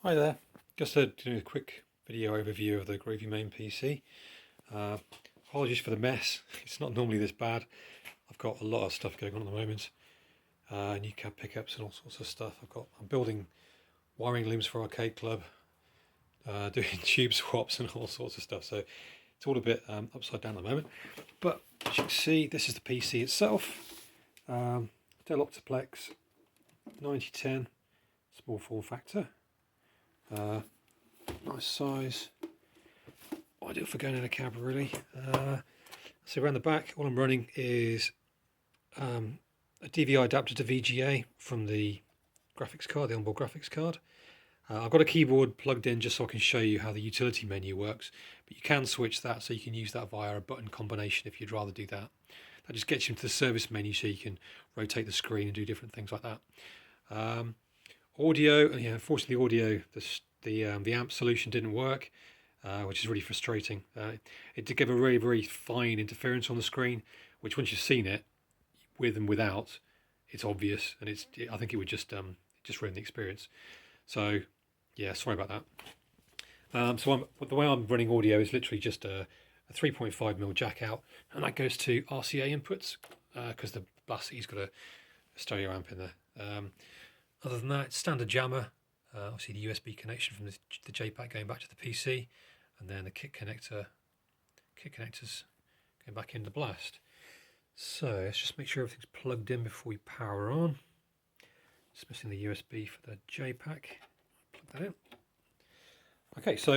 Hi there, just doing a quick video overview of the Gravy Main PC. Uh, Apologies for the mess, it's not normally this bad. I've got a lot of stuff going on at the moment, new cab pickups and all sorts of stuff. I'm building wiring looms for Arcade Club, doing tube swaps and all sorts of stuff, so it's all a bit upside down at the moment. But as you can see, this is the PC itself. Dell Optiplex 9010, small form factor. Nice size. Ideal for going in a cab, really. So around the back, all I'm running is a DVI adapter to VGA from the graphics card, the onboard graphics card. I've got a keyboard plugged in just so I can show you how the utility menu works, but you can switch that so you can use that via a button combination if you'd rather do that. That just gets you into the service menu so you can rotate the screen and do different things like that. Audio, yeah, unfortunately, audio, the amp solution didn't work, which is really frustrating. It did give a very, very fine interference on the screen, which once you've seen it, with and without, it's obvious, and I think it would just ruin the experience. So, yeah, sorry about that. The way I'm running audio is literally just a 3.5mm jack out, and that goes to RCA inputs because the Blaster's got a stereo amp in there. Other than that, it's standard jammer. Obviously the USB connection from the J-Pack going back to the PC, and then the kit connectors going back into Blast. So let's just make sure everything's plugged in before we power on. Just missing the USB for the J-Pack. Plug that in. Okay, so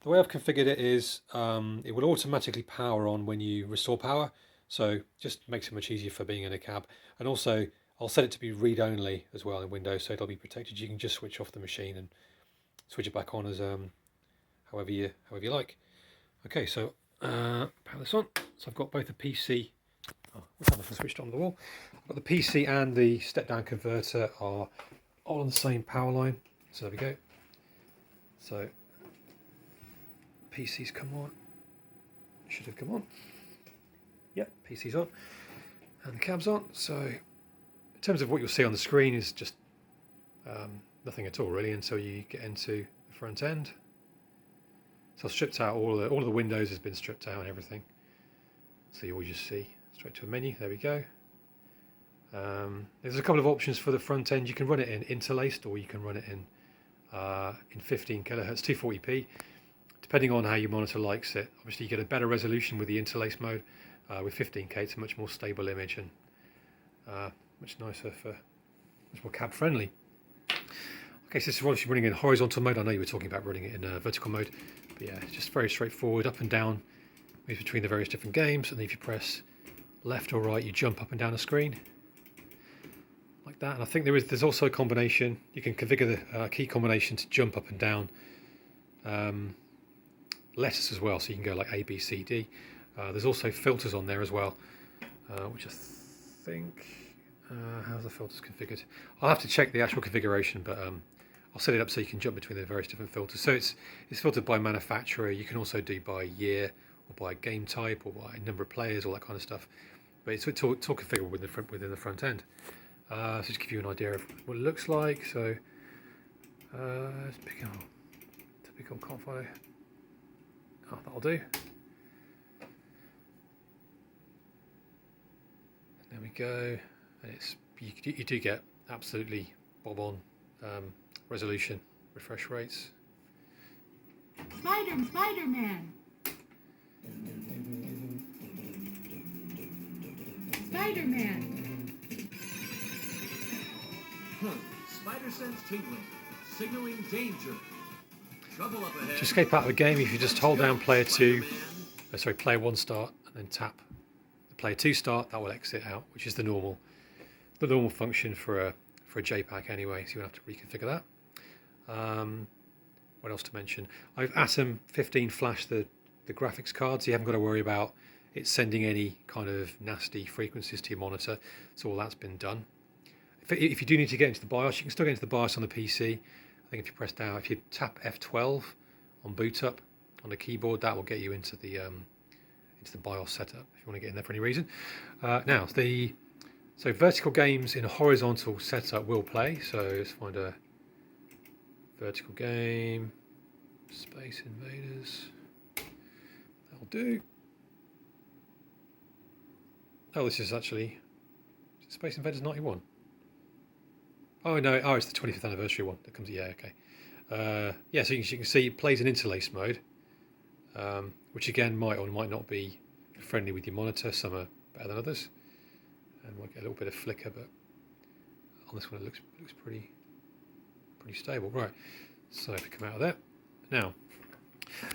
the way I've configured it is it will automatically power on when you restore power, so just makes it much easier for being in a cab. And also I'll set it to be read-only as well in Windows, so it'll be protected. You can just switch off the machine and switch it back on as however you like. Okay, so power this on. So I've got both the PC. We've got nothing switched on the wall. I've got the PC and the step-down converter are all on the same power line. So there we go. So PC's come on. Should have come on. Yep, PC's on, and the cab's on. So in terms of what you'll see on the screen is just nothing at all really until you get into the front end. So I've stripped out all of the windows has been stripped out and everything. So you will just see straight to a menu. There we go. There's a couple of options for the front end. You can run it in interlaced, or you can run it in 15 kilohertz 240p, depending on how your monitor likes it. Obviously, you get a better resolution with the interlace mode. With 15K, it's a much more stable image and much nicer much more cab friendly. Okay, so this is obviously running in horizontal mode. I know you were talking about running it in vertical mode, but yeah, it's just very straightforward. Up and down, moves between the various different games, and then if you press left or right, you jump up and down the screen like that. And I think there's also a combination. You can configure the key combination to jump up and down letters as well, so you can go like A, B, C, D. There's also filters on there as well, which I think how's the filters configured? I'll have to check the actual configuration, but I'll set it up so you can jump between the various different filters. So it's filtered by manufacturer. You can also do by year, or by game type, or by number of players, all that kind of stuff. But it's all configurable within the front end. So just give you an idea of what it looks like. So let's pick up typical config. Oh, that'll do. There we go. And you do get absolutely bob on resolution, refresh rates. Spider-Man. Spider-Man. Spider sense tingling, signaling danger. Trouble up ahead. To escape out of the game, if you just hold down player 1 start, and then tap the player 2 start, that will exit out, which is the normal function for a J-Pack anyway, so you won't have to reconfigure that. What else to mention? I've Atom 15 flashed the graphics card, so you haven't got to worry about it sending any kind of nasty frequencies to your monitor. So all that's been done. If you do need to get into the BIOS, you can still get into the BIOS on the PC. I think if you tap F12 on boot up on the keyboard, that will get you into the BIOS setup if you want to get in there for any reason. So vertical games in a horizontal setup will play. So let's find a vertical game, Space Invaders. That'll do. Oh, this is actually Space Invaders 91. Oh no, oh it's the 25th anniversary one that comes. Yeah, okay. Yeah, so you can see it plays in interlace mode, which again might or might not be friendly with your monitor. Some are better than others, and might get a little bit of flicker, but on this one it looks pretty stable. Right. So if we come out of that, now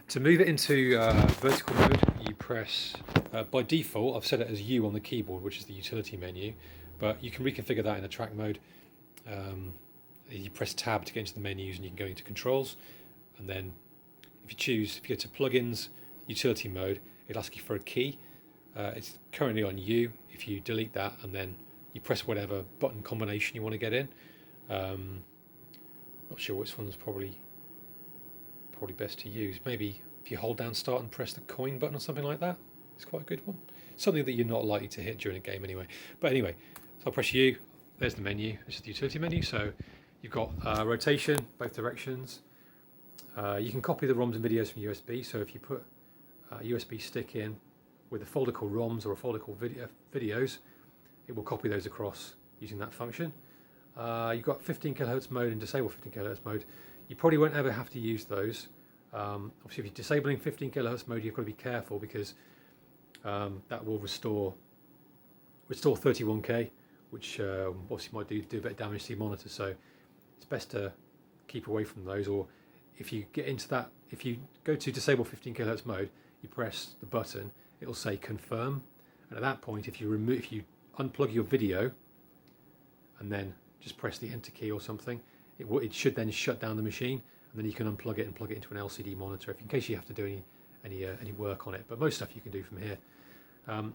to move it into vertical mode, you press by default. I've set it as U on the keyboard, which is the utility menu, but you can reconfigure that in a track mode. You press tab to get into the menus and you can go into controls, and then if you go to plugins, utility mode, it'll ask you for a key. It's currently on U. If you delete that and then you press whatever button combination you want to get in, not sure which one's probably best to use. Maybe if you hold down start and press the coin button or something like that, it's quite a good one. Something that you're not likely to hit during a game anyway. But anyway, so I'll press U. There's the menu. This is the utility menu. So you've got rotation, both directions. You can copy the ROMs and videos from USB. So if you put a USB stick in with a folder called ROMs or a folder called videos, it will copy those across using that function. You've got 15 kHz mode and disable 15 kHz mode. You probably won't ever have to use those. Obviously, if you're disabling 15 kHz mode, you've got to be careful because that will restore 31K, which obviously might do a bit of damage to your monitor. So it's best to keep away from those. Or if you get into that, if you go to disable 15 kHz mode, you press the button, it'll say confirm, and at that point, if you unplug your video and then just press the enter key or something, it should then shut down the machine, and then you can unplug it and plug it into an LCD monitor in case you have to do any work on it. But most stuff you can do from here.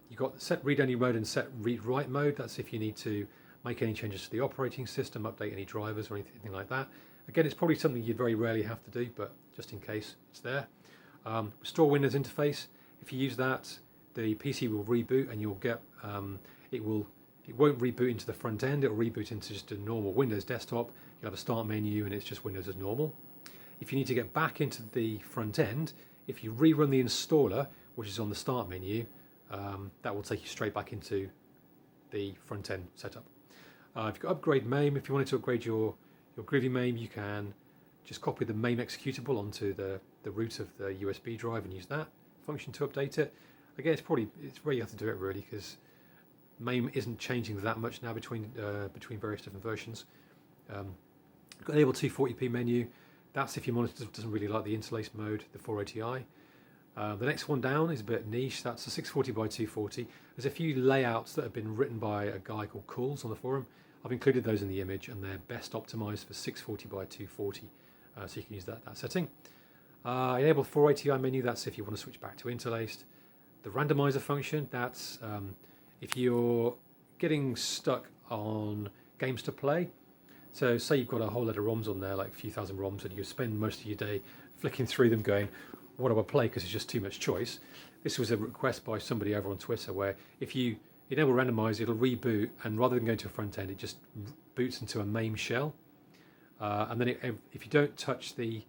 You've got set read-only mode and set read-write mode. That's if you need to make any changes to the operating system, update any drivers or anything like that. Again, it's probably something you'd very rarely have to do, but just in case, it's there. Restore Windows interface. If you use that, the PC will reboot, and you'll get it won't reboot into the front end. It will reboot into just a normal Windows desktop. You'll have a start menu, and it's just Windows as normal. If you need to get back into the front end, if you rerun the installer, which is on the start menu, that will take you straight back into the front end setup. If you've got upgrade MAME, if you wanted to upgrade your Groovy MAME, you can just copy the MAME executable onto the root of the USB drive and use that function to update it. Again, it's where you have to do it really, because MAME isn't changing that much now between various different versions. Got enable 240p menu. That's if your monitor doesn't really like the interlace mode, the 480i. The next one down is a bit niche. That's a 640 by 240. There's a few layouts that have been written by a guy called Cools on the forum. I've included those in the image, and they're best optimized for 640 by 240. So you can use that setting. Enable 480i menu. That's if you want to switch back to interlaced. The randomizer function. That's if you're getting stuck on games to play. So say you've got a whole load of ROMs on there, like a few thousand ROMs, and you spend most of your day flicking through them going, what do I play, because it's just too much choice. This was a request by somebody over on Twitter where if you enable randomize, it'll reboot, and rather than going to a front end, it just boots into a MAME shell. And then if you don't touch the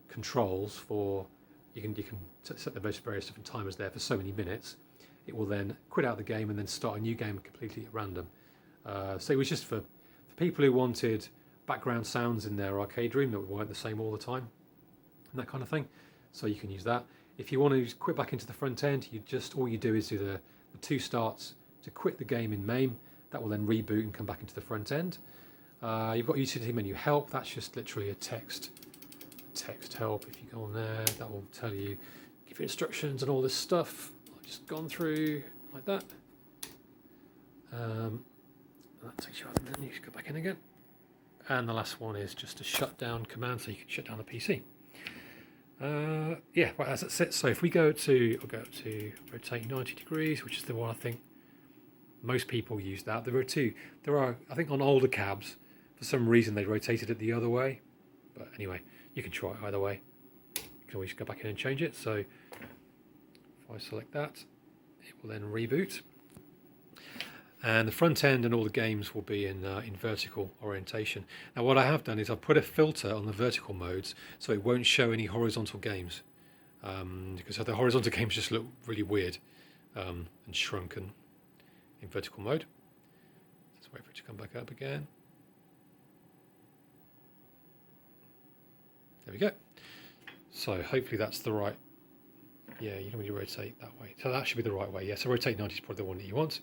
controls for, you can set the various different timers there for so many minutes, it will then quit out the game and then start a new game completely at random. So it was just for people who wanted background sounds in their arcade room that weren't the same all the time, and that kind of thing. So you can use that. If you want to quit back into the front end, all you do is do the 2 starts to quit the game in MAME. That will then reboot and come back into the front end. You've got utility menu help. That's just literally a text help. If you go on there, that will tell you, give you instructions and all this stuff. I've just gone through like that. That takes you out, and then you should go back in again. And the last one is just a shutdown command, so you can shut down the PC. Yeah, right, that's it. So if we I'll go to rotate 90 degrees, which is the one I think most people use that. There are, I think on older cabs, for some reason they rotated it the other way. But anyway, you can try it either way. You can always go back in and change it. So if I select that, it will then reboot. and the front end and all the games will be in vertical orientation. Now what I have done is I've put a filter on the vertical modes so it won't show any horizontal games, because the horizontal games just look really weird and shrunken in vertical mode. Let's wait for it to come back up again. There we go. So hopefully that's the right, yeah, you don't need to rotate that way. So that should be the right way. Yeah, so rotate 90 is probably the one that you want.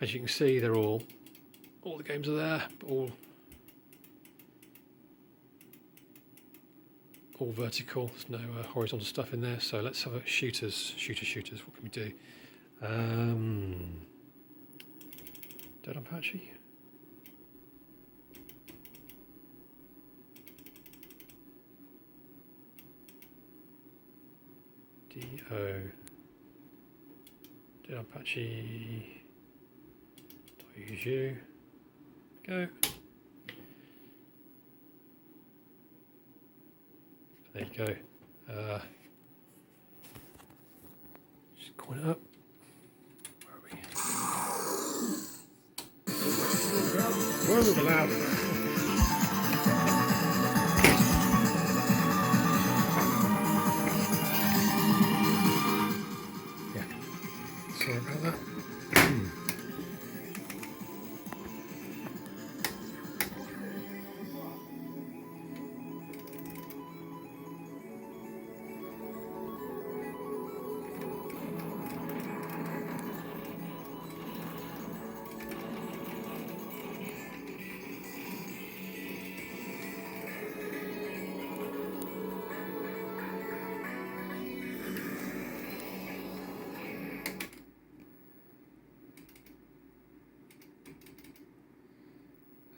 As you can see, they're all the games are there, all vertical. There's no horizontal stuff in there. So let's have a shooters. What can we do? Dead Apache. DO. Dead Apache. Use you. Go. There you go. Just coin it up. Where are we? Whoa, loud. Yeah. Sorry about that.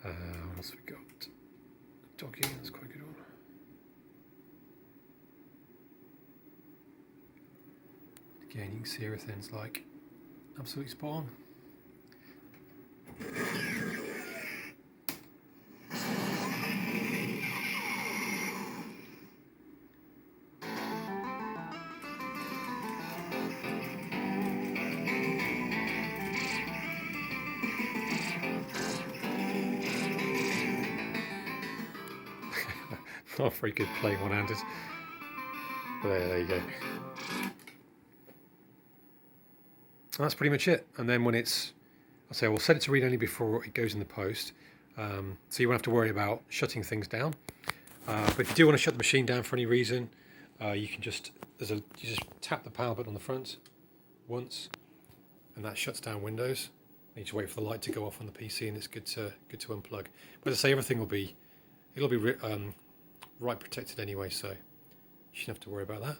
What else we got? Doggy, that's quite a good one. Again, you can see everything's like absolutely spot on. Not very good playing one-handed. There you go. And that's pretty much it. And then when it's, I'll say we'll set it to read only before it goes in the post, so you won't have to worry about shutting things down. But if you do want to shut the machine down for any reason, you can just you just tap the power button on the front once, and that shuts down Windows. You need to wait for the light to go off on the PC, and it's good to unplug. But as I say, everything will be right protected anyway, so you shouldn't have to worry about that.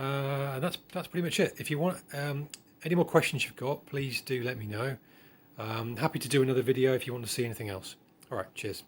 And that's pretty much it. If you want any more questions you've got, please do let me know. Happy to do another video if you want to see anything else. All right, cheers.